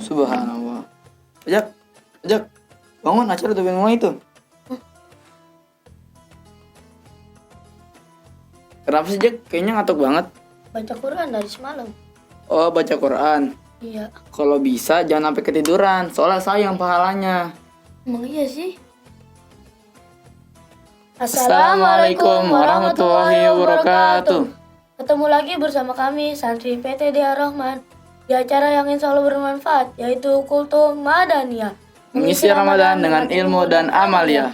Subhanallah. Ajak, bangun, acara udah mulai itu. Kenapa sih, Jak? Kayaknya ngantuk banget. Baca Quran dari semalam. Oh, baca Quran. Iya. Kalau bisa jangan sampai ketiduran, soalnya sayang pahalanya. Emang iya sih. Assalamualaikum warahmatullahi wabarakatuh. Ketemu lagi bersama kami santri PTD Ar-Rahman di acara yang insya Allah bermanfaat, yaitu Kultum Madaniyah, Mengisi Ramadan dengan ilmu dan amalia.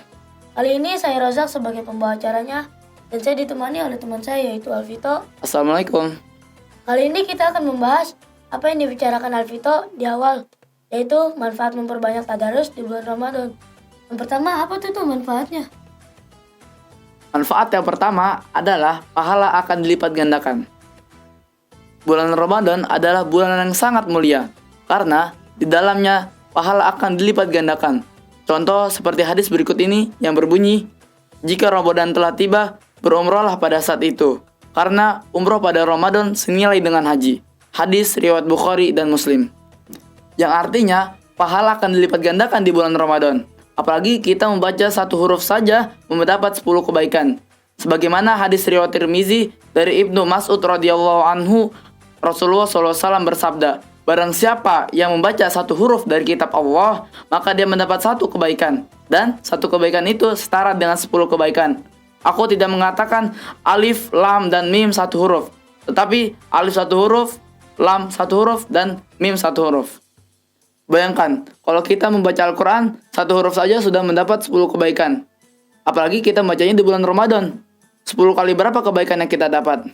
Kali ini saya Rozak sebagai pembawa acaranya dan saya ditemani oleh teman saya yaitu Alvito. Assalamualaikum. Kali ini kita akan membahas apa yang dibicarakan Alvito di awal, yaitu manfaat memperbanyak tadarus di bulan Ramadan. Yang pertama, apa tuh manfaatnya? Manfaat yang pertama adalah pahala akan dilipat gandakan. Bulan Ramadan adalah bulan yang sangat mulia karena di dalamnya pahala akan dilipat gandakan. Contoh seperti hadis berikut ini yang berbunyi, jika Ramadan telah tiba, berumrahlah pada saat itu, karena umroh pada Ramadan senilai dengan haji. Hadis riwayat Bukhari dan Muslim. Yang artinya pahala akan dilipat gandakan di bulan Ramadan. Apalagi kita membaca satu huruf saja mendapat 10 kebaikan. Sebagaimana hadis riwayat Tirmizi dari Ibnu Mas'ud radhiyallahu anhu, Rasulullah SAW bersabda, barang siapa yang membaca satu huruf dari kitab Allah, maka dia mendapat satu kebaikan. Dan satu kebaikan itu setara dengan 10 kebaikan. Aku tidak mengatakan alif, lam, dan mim satu huruf, tetapi alif satu huruf, lam satu huruf, dan mim satu huruf. Bayangkan, kalau kita membaca Al-Quran, satu huruf saja sudah mendapat 10 kebaikan. Apalagi kita membacanya di bulan Ramadan. 10 kali berapa kebaikan yang kita dapat?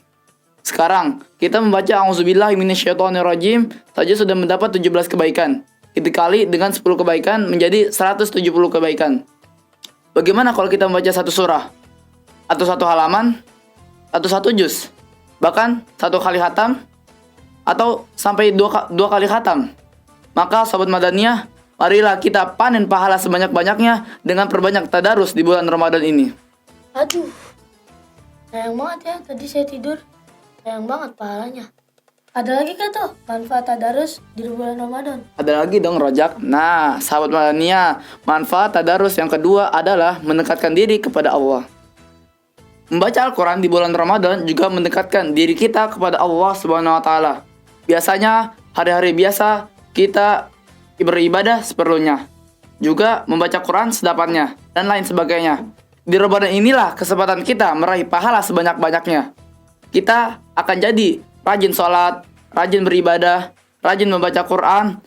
Sekarang, kita membaca A'udzubillahi minasyaitonirrajim saja sudah mendapat 17 kebaikan. Dikali dengan 10 kebaikan menjadi 170 kebaikan. Bagaimana kalau kita membaca satu surah? Atau satu halaman? Atau satu juz? Bahkan satu kali khatam? Atau sampai dua kali khatam? Maka Sobat Madaniyah, marilah kita panen pahala sebanyak-banyaknya dengan perbanyak tadarus di bulan Ramadan ini. Aduh, sayang banget ya, tadi saya tidur. Sayang banget pahalanya. Ada lagi kah tuh manfaat tadarus di bulan Ramadan? Ada lagi dong, Rojak. Nah, sahabat Madaniyah, manfaat tadarus yang kedua adalah mendekatkan diri kepada Allah. Membaca Al-Quran di bulan Ramadan juga mendekatkan diri kita kepada Allah Subhanahu wa Ta'ala. Biasanya, hari-hari biasa kita beribadah seperlunya. Juga membaca Quran sedapatnya, dan lain sebagainya. Di Ramadan inilah kesempatan kita meraih pahala sebanyak-banyaknya. Kita akan jadi rajin sholat, rajin beribadah, rajin membaca Quran.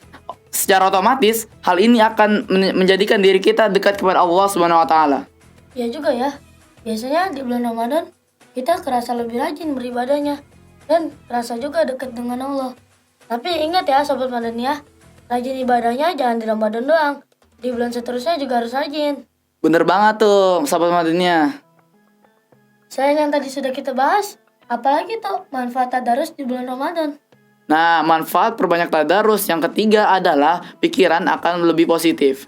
Secara otomatis, hal ini akan menjadikan diri kita dekat kepada Allah Subhanahu wa Ta'ala. Ya juga ya, biasanya di bulan Ramadan kita kerasa lebih rajin beribadahnya dan kerasa juga dekat dengan Allah. Tapi ingat ya Sobat Madaniyah, rajin ibadahnya jangan di Ramadan doang. Di bulan seterusnya juga harus rajin. Bener banget tuh, Sobat Madaniyah. Selain yang tadi sudah kita bahas, apalagi tuh manfaat tadarus di bulan Ramadan? Nah, manfaat perbanyak tadarus yang ketiga adalah pikiran akan lebih positif.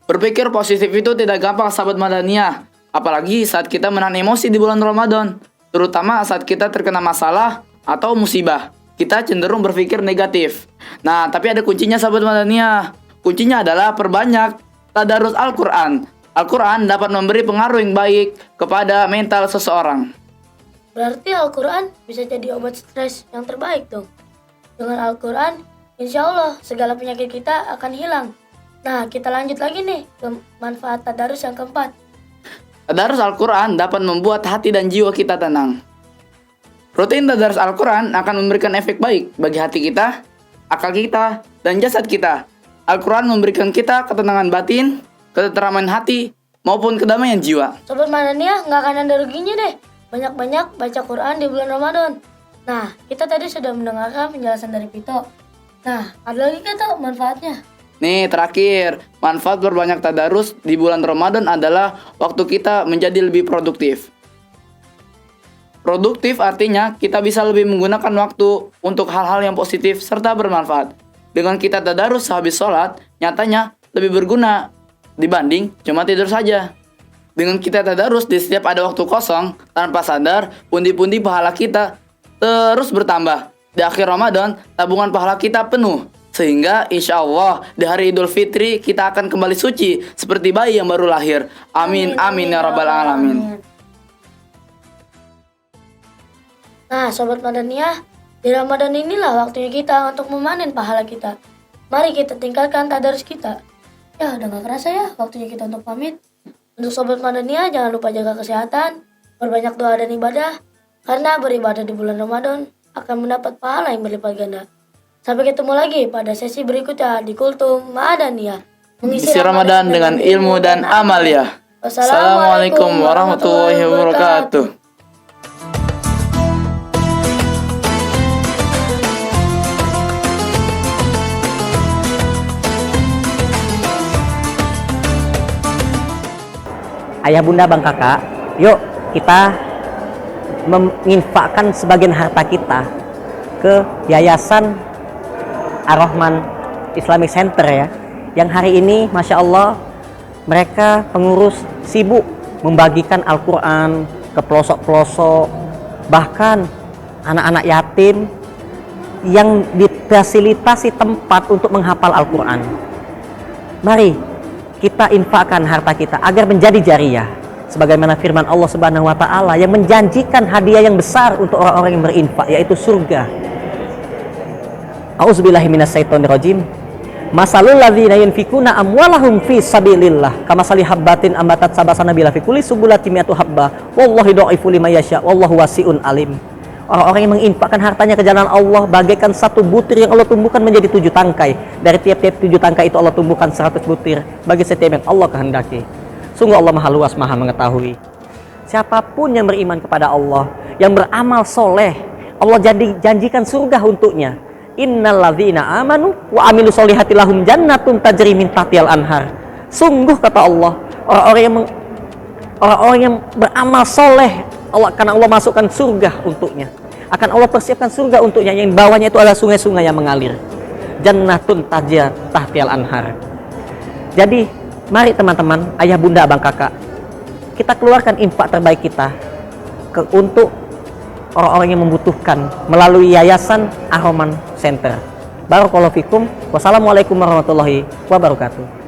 Berpikir positif itu tidak gampang, Sahabat Madaniyah. Apalagi saat kita menahan emosi di bulan Ramadan. Terutama saat kita terkena masalah atau musibah. Kita cenderung berpikir negatif. Nah, tapi ada kuncinya, Sahabat Madaniyah. Kuncinya adalah perbanyak tadarus Al-Quran. Al-Quran dapat memberi pengaruh yang baik kepada mental seseorang. Berarti Al-Quran bisa jadi obat stres yang terbaik dong. Dengan Al-Quran, insya Allah segala penyakit kita akan hilang. Nah, kita lanjut lagi nih ke manfaat tadarus yang keempat. Tadarus Al-Quran dapat membuat hati dan jiwa kita tenang. Rutin tadarus Al-Quran akan memberikan efek baik bagi hati kita, akal kita, dan jasad kita. Al-Quran memberikan kita ketenangan batin, ketenteraman hati, maupun kedamaian jiwa. Sobat Madaniyah, nggak akan ada ruginya deh. Banyak-banyak baca Quran di bulan Ramadan. Nah, kita tadi sudah mendengarkan penjelasan dari Pito. Nah, ada lagi kata manfaatnya. Nih terakhir, manfaat berbanyak tadarus di bulan Ramadan adalah waktu kita menjadi lebih produktif. Produktif artinya kita bisa lebih menggunakan waktu untuk hal-hal yang positif serta bermanfaat. Dengan kita tadarus sehabis sholat, nyatanya lebih berguna dibanding cuma tidur saja. Dengan kita tadarus di setiap ada waktu kosong, tanpa sadar, pundi-pundi pahala kita terus bertambah. Di akhir Ramadan, tabungan pahala kita penuh. Sehingga insya Allah di hari Idul Fitri kita akan kembali suci seperti bayi yang baru lahir. Amin, amin ya rabbal alamin. Nah, Sobat Madaniyah, di Ramadan inilah waktunya kita untuk memanen pahala kita. Mari kita tingkatkan tadarus kita. Ya, udah gak kerasa ya waktunya kita untuk pamit. Untuk Sobat Madaniyah, jangan lupa jaga kesehatan, berbanyak doa dan ibadah, karena beribadah di bulan Ramadan akan mendapat pahala yang berlipat ganda. Sampai ketemu lagi pada sesi berikutnya di Kultum Madaniyah. Mengisi Ramadan dengan ilmu dan amal ya. Assalamualaikum warahmatullahi wabarakatuh. Ayah bunda bang kakak, yuk kita menginfakkan sebagian harta kita ke Yayasan Ar-Rahman Islamic Center ya, yang hari ini Masya Allah mereka pengurus sibuk membagikan Al-Quran ke pelosok-pelosok, bahkan anak-anak yatim yang difasilitasi tempat untuk menghafal Al-Quran. Mari kita infakkan harta kita agar menjadi jariyah, sebagaimana firman Allah Subhanahu wa taala yang menjanjikan hadiah yang besar untuk orang-orang yang berinfak, yaitu surga. A'udzubillahi minasyaitonirrajim. Masalul ladzina yunfikuna amwalahum fi sabilillah kamasali habbatin ambatat sabasana fi kulli subulati mi'atu habba wallahu yudha'ifu liman yasha wallahu wasi'un alim. Orang-orang yang menginfakkan hartanya ke jalan Allah bagaikan satu butir yang Allah tumbuhkan menjadi 7 tangkai. Dari tiap-tiap 7 tangkai itu Allah tumbuhkan 100 butir bagi setiap yang Allah kehendaki. Sungguh Allah maha luas, maha mengetahui. Siapapun yang beriman kepada Allah, yang beramal soleh, Allah janjikan surga untuknya. Innal ladzina amanu wa amilu sholihati lahum jannatun tajri min tahtihal anhar. Sungguh kata Allah, orang-orang yang beramal soleh, karena Allah masukkan surga untuknya. Akan Allah persiapkan surga untuknya, yang bawahnya itu adalah sungai-sungai yang mengalir. Jannatun tajri tahtihal anhar. Jadi, mari teman-teman, ayah bunda abang kakak, kita keluarkan infak terbaik kita untuk orang-orang yang membutuhkan melalui Yayasan Ar-Rahman Center. Barakallahu fikum. Wassalamualaikum warahmatullahi wabarakatuh.